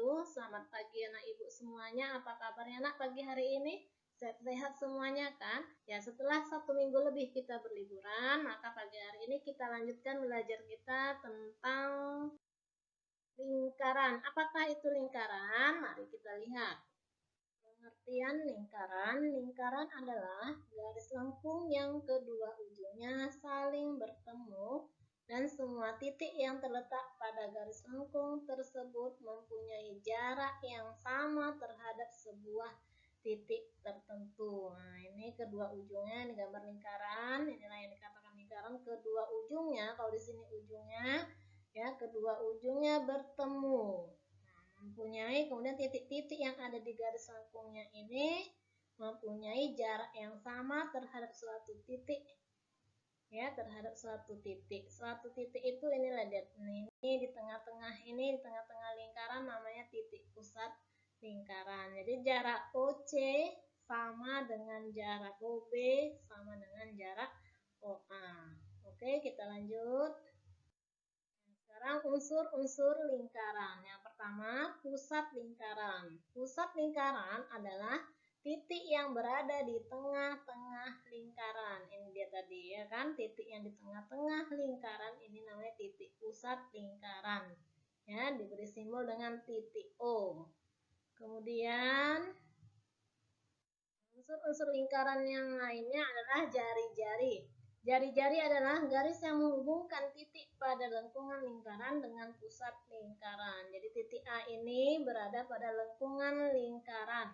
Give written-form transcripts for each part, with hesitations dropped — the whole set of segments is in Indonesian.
wabarakatuh. Selamat pagi anak ibu semuanya. Apa kabarnya anak pagi hari ini? Sehat-sehat semuanya kan? Ya, setelah 1 minggu lebih kita berliburan, maka pagi hari ini kita lanjutkan belajar kita tentang lingkaran. Apakah itu lingkaran? Mari kita lihat. Pengertian lingkaran. Lingkaran adalah garis lengkung yang kedua ujungnya saling bertemu dan semua titik yang terletak pada garis lengkung tersebut mempunyai jarak yang sama terhadap sebuah titik tertentu. Nah, ini kedua ujungnya, ini gambar lingkaran. Inilah yang dikatakan lingkaran. Kedua ujungnya, kalau di sini ujungnya, ya, kedua ujungnya bertemu. Mempunyai kemudian titik-titik yang ada di garis lengkungnya ini mempunyai jarak yang sama terhadap suatu titik, ya, terhadap suatu titik. Suatu titik itu inilah ini di tengah-tengah ini, di tengah-tengah lingkaran namanya titik pusat lingkaran. Jadi jarak OC sama dengan jarak OB sama dengan jarak OA. Oke, kita lanjut. Sekarang unsur-unsur lingkaran. Yang pertama, pusat lingkaran. Pusat lingkaran adalah titik yang berada di tengah-tengah lingkaran. Ini dia tadi, ya kan? Titik yang di tengah-tengah lingkaran ini namanya titik pusat lingkaran. Ya, diberi simbol dengan titik O. Kemudian unsur-unsur lingkaran yang lainnya adalah jari-jari. Jari-jari adalah garis yang menghubungkan titik pada lengkungan lingkaran dengan pusat lingkaran. Jadi titik A ini berada pada lengkungan lingkaran.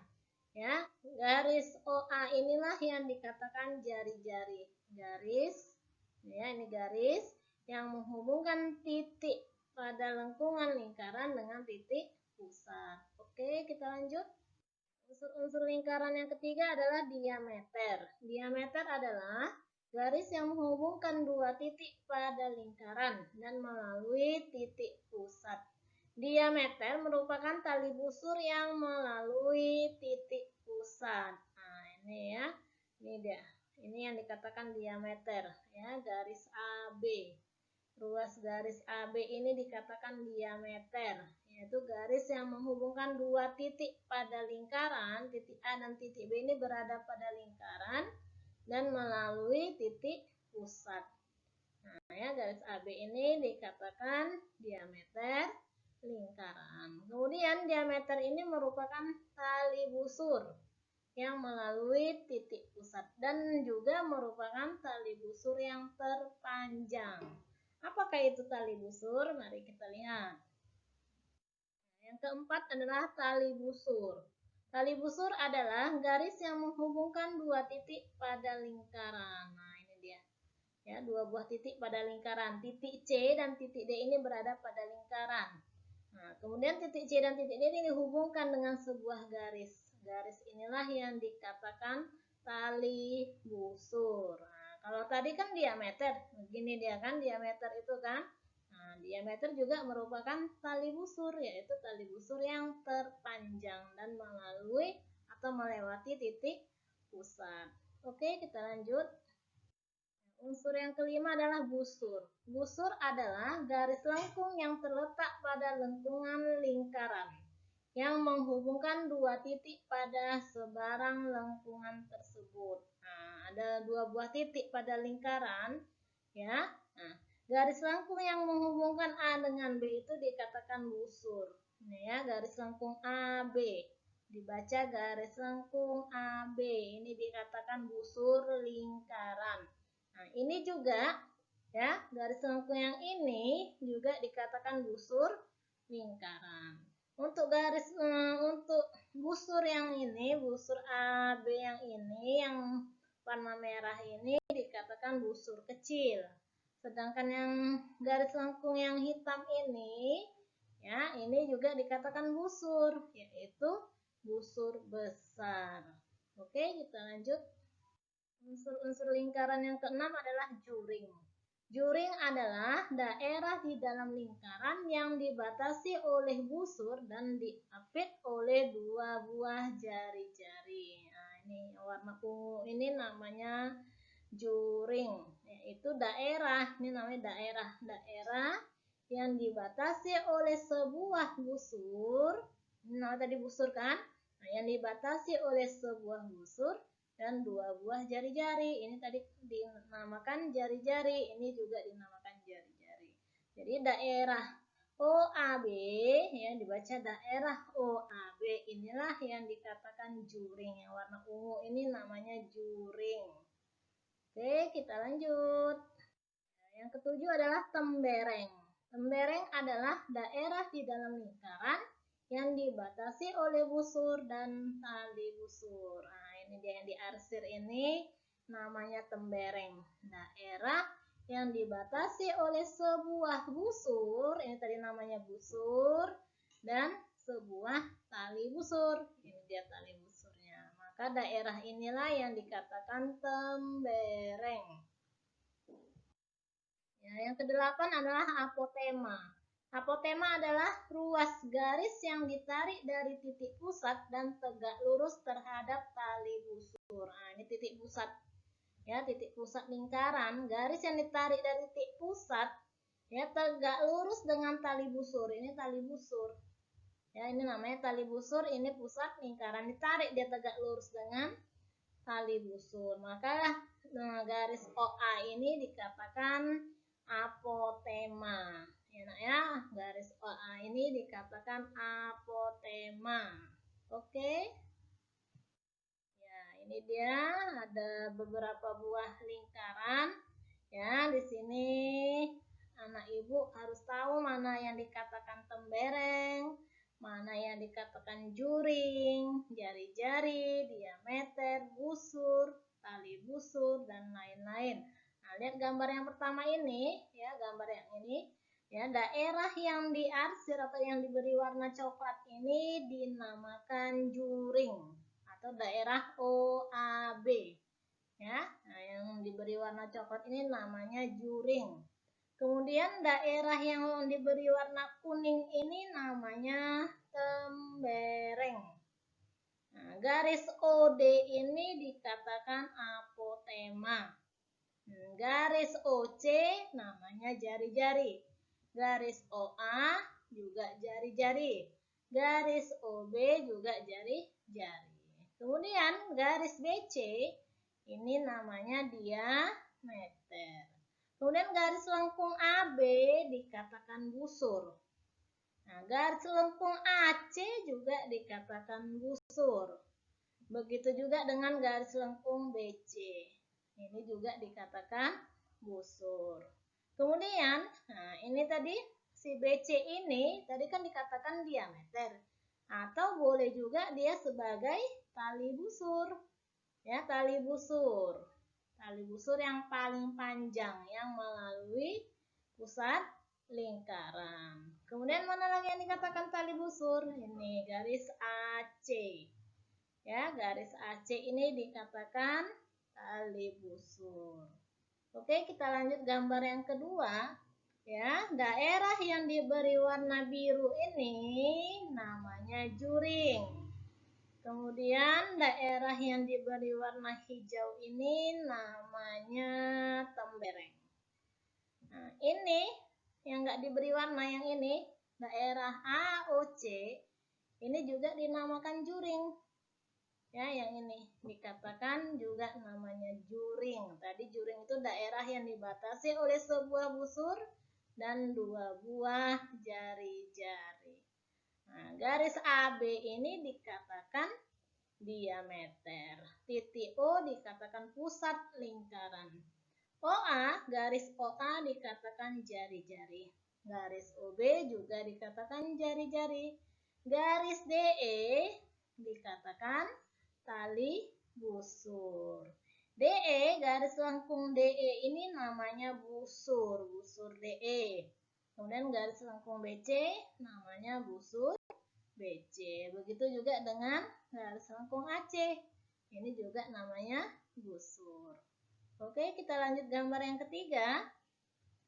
Ya, garis OA inilah yang dikatakan jari-jari. Garis, ya, ini garis yang menghubungkan titik pada lengkungan lingkaran dengan titik pusat. Oke, kita lanjut. Unsur-unsur lingkaran yang ketiga adalah diameter. Diameter adalah garis yang menghubungkan dua titik pada lingkaran dan melalui titik pusat. Diameter merupakan tali busur yang melalui titik pusat. Nah, ini ya. Ini dia. Ini yang dikatakan diameter, ya, garis AB. Ruas garis AB ini dikatakan diameter, yaitu garis yang menghubungkan dua titik pada lingkaran. Titik A dan titik B ini berada pada lingkaran dan melalui titik pusat. Nah, ya, garis AB ini dikatakan diameter lingkaran. Kemudian diameter ini merupakan tali busur yang melalui titik pusat dan juga merupakan tali busur yang terpanjang. Apakah itu tali busur? Mari kita lihat. Yang keempat adalah tali busur. Tali busur adalah garis yang menghubungkan dua titik pada lingkaran. Nah, ini dia. Ya, dua buah titik pada lingkaran. Titik C dan titik D ini berada pada lingkaran. Nah, kemudian titik C dan titik D ini dihubungkan dengan sebuah garis. Garis inilah yang dikatakan tali busur. Kalau tadi kan diameter, begini dia kan diameter itu kan. Nah, diameter juga merupakan tali busur, yaitu tali busur yang terpanjang dan melalui atau melewati titik pusat. Oke, kita lanjut. Unsur yang kelima adalah busur. Busur adalah garis lengkung yang terletak pada lengkungan lingkaran yang menghubungkan dua titik pada sebarang lengkungan tersebut. Nah, ada dua buah titik pada lingkaran, ya. Nah, garis lengkung yang menghubungkan A dengan B itu dikatakan busur. Ini ya, garis lengkung AB. Dibaca garis lengkung AB. Ini dikatakan busur lingkaran. Nah, ini juga, ya, garis lengkung yang ini juga dikatakan busur lingkaran. Untuk busur yang ini, busur AB yang ini, yang warna merah ini dikatakan busur kecil. Sedangkan yang garis lengkung yang hitam ini, ya, ini juga dikatakan busur, yaitu busur besar. Oke, kita lanjut. Unsur-unsur lingkaran yang keenam adalah juring. Juring adalah daerah di dalam lingkaran yang dibatasi oleh busur dan diapit oleh dua buah jari-jari. Nah, ini warna ungu ini namanya juring, yaitu daerah. Ini namanya daerah. Daerah yang dibatasi oleh sebuah busur Nah, tadi busur kan? Nah, yang dibatasi oleh sebuah busur dan dua buah jari-jari. Ini tadi dinamakan jari-jari, ini juga dinamakan jari-jari. Jadi daerah OAB, ya dibaca daerah OAB, inilah yang dikatakan juring. Yang warna ungu ini namanya juring. Oke, kita lanjut. Yang ketujuh adalah tembereng. Tembereng adalah daerah di dalam lingkaran yang dibatasi oleh busur dan tali busur. Nah, ini dia yang diarsir ini namanya tembereng. Daerah yang dibatasi oleh sebuah busur, ini tadi namanya busur, dan sebuah tali busur. Ini dia tali busurnya. Maka daerah inilah yang dikatakan tembereng. Ya, yang kedelapan adalah apotema. Apotema adalah ruas garis yang ditarik dari titik pusat dan tegak lurus terhadap tali busur. Nah, ini titik pusat. Ya, titik pusat lingkaran, garis yang ditarik dari titik pusat ya tegak lurus dengan tali busur. Ini tali busur. Ya, ini namanya tali busur, ini pusat lingkaran ditarik dia tegak lurus dengan tali busur. Maka garis OA ini dikatakan apotema. Ya, nak ya, garis OA ini dikatakan apotema. Oke. Ya, ini dia ada beberapa buah lingkaran. Ya, di sini anak ibu harus tahu mana yang dikatakan tembereng, mana yang dikatakan juring, jari-jari, diameter, busur, tali busur, dan lain-lain. Nah, lihat gambar yang pertama ini, ya, gambar yang ini. Ya, daerah yang diarsir atau yang diberi warna coklat ini dinamakan juring atau daerah OAB. Ya, nah, yang diberi warna coklat ini namanya juring. Kemudian daerah yang diberi warna kuning ini namanya tembereng. Nah, garis OD ini dikatakan apotema. Garis OC namanya jari-jari. Garis OA juga jari-jari. Garis OB juga jari-jari. Kemudian garis BC ini namanya diameter. Kemudian garis lengkung AB dikatakan busur. Nah, garis lengkung AC juga dikatakan busur. Begitu juga dengan garis lengkung BC. Ini juga dikatakan busur. Kemudian, nah ini tadi si BC ini tadi kan dikatakan diameter. Atau boleh juga dia sebagai tali busur. Ya, tali busur. Tali busur yang paling panjang yang melalui pusat lingkaran. Kemudian mana lagi yang dikatakan tali busur? Ini garis AC. Ya, garis AC ini dikatakan tali busur. Oke, kita lanjut gambar yang kedua. Ya, daerah yang diberi warna biru ini namanya juring. Kemudian daerah yang diberi warna hijau ini namanya tembereng. Nah, ini yang nggak diberi warna yang ini, daerah AOC, ini juga dinamakan juring. Ya, yang ini dikatakan juga namanya juring. Tadi juring itu daerah yang dibatasi oleh sebuah busur dan dua buah jari-jari. Nah, garis AB ini dikatakan diameter. Titik O dikatakan pusat lingkaran. OA, garis OA dikatakan jari-jari. Garis OB juga dikatakan jari-jari. Garis DE dikatakan tali busur. DE, garis lengkung DE ini namanya busur, busur DE. Kemudian garis lengkung BC namanya busur BC. Begitu juga dengan garis lengkung AC. Ini juga namanya busur. Oke, kita lanjut gambar yang ketiga.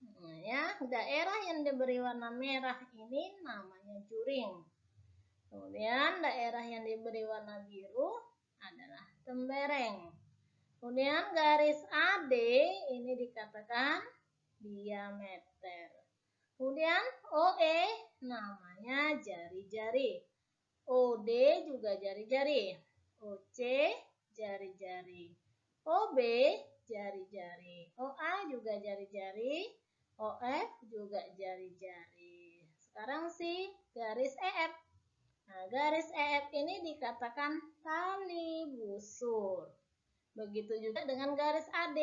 Nah, ya, daerah yang diberi warna merah ini namanya juring. Kemudian daerah yang diberi warna biru adalah tembereng. Kemudian garis AD ini dikatakan diameter. Kemudian OE namanya jari-jari. OD juga jari-jari. OC jari-jari. OB jari-jari. OA juga jari-jari. OF juga jari-jari. Sekarang si garis EF. Nah, garis EF ini dikatakan tali busur. Begitu juga dengan garis AD,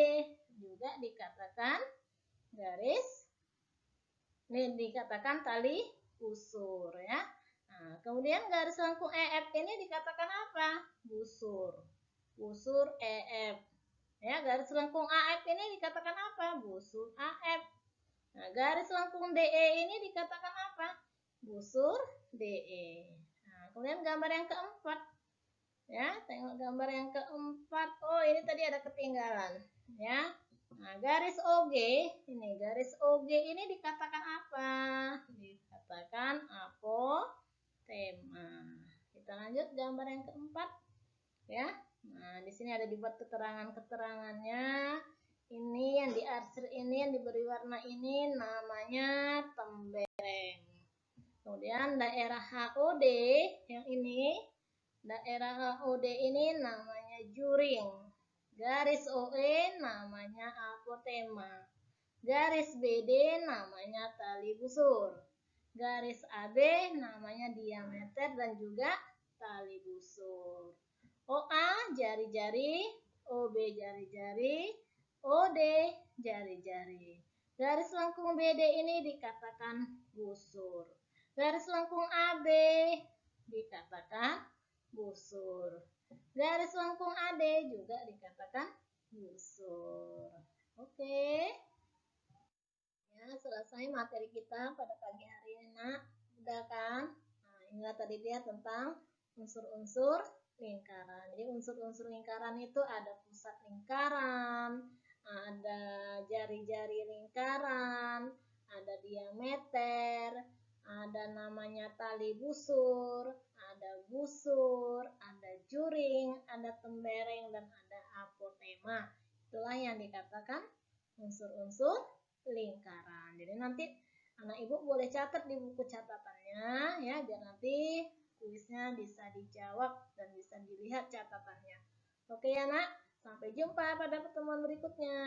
juga dikatakan tali busur ya. Nah, kemudian garis lengkung EF ini dikatakan apa? Busur. Busur EF. Ya, garis lengkung AF ini dikatakan apa? Busur AF. Nah, garis lengkung DE ini dikatakan apa? Busur DE. Nah, kemudian gambar yang keempat. Ya, tengok gambar yang keempat. Oh, ini tadi ada ketinggalan. Ya. Nah, garis OG ini dikatakan apa? Dikatakan apotema. Kita lanjut gambar yang keempat. Ya. Nah, di sini ada dibuat keterangan-keterangannya. Ini yang diarsir ini yang diberi warna ini namanya tembereng. Kemudian daerah HOD yang ini, daerah HOD ini namanya juring. Garis OE namanya apotema. Garis BD namanya tali busur. Garis AB namanya diameter dan juga tali busur. OA jari-jari, OB jari-jari, OD jari-jari. Garis lengkung BD ini dikatakan busur. Garis lengkung AB dikatakan busur. Garis lengkung AD juga dikatakan busur. Oke. Ya, selesai materi kita pada pagi hari ini, Nak. Udah kan? Nah, inilah tadi dia tentang unsur-unsur lingkaran. Jadi unsur-unsur lingkaran itu ada pusat lingkaran, ada jari-jari lingkaran, ada diameter, ada namanya tali busur, ada juring, ada tembereng, dan ada apotema. Itulah yang dikatakan unsur-unsur lingkaran. Jadi nanti anak ibu boleh catat di buku catatannya ya, biar nanti kuisnya bisa dijawab dan bisa dilihat catatannya. Oke ya nak, sampai jumpa pada pertemuan berikutnya.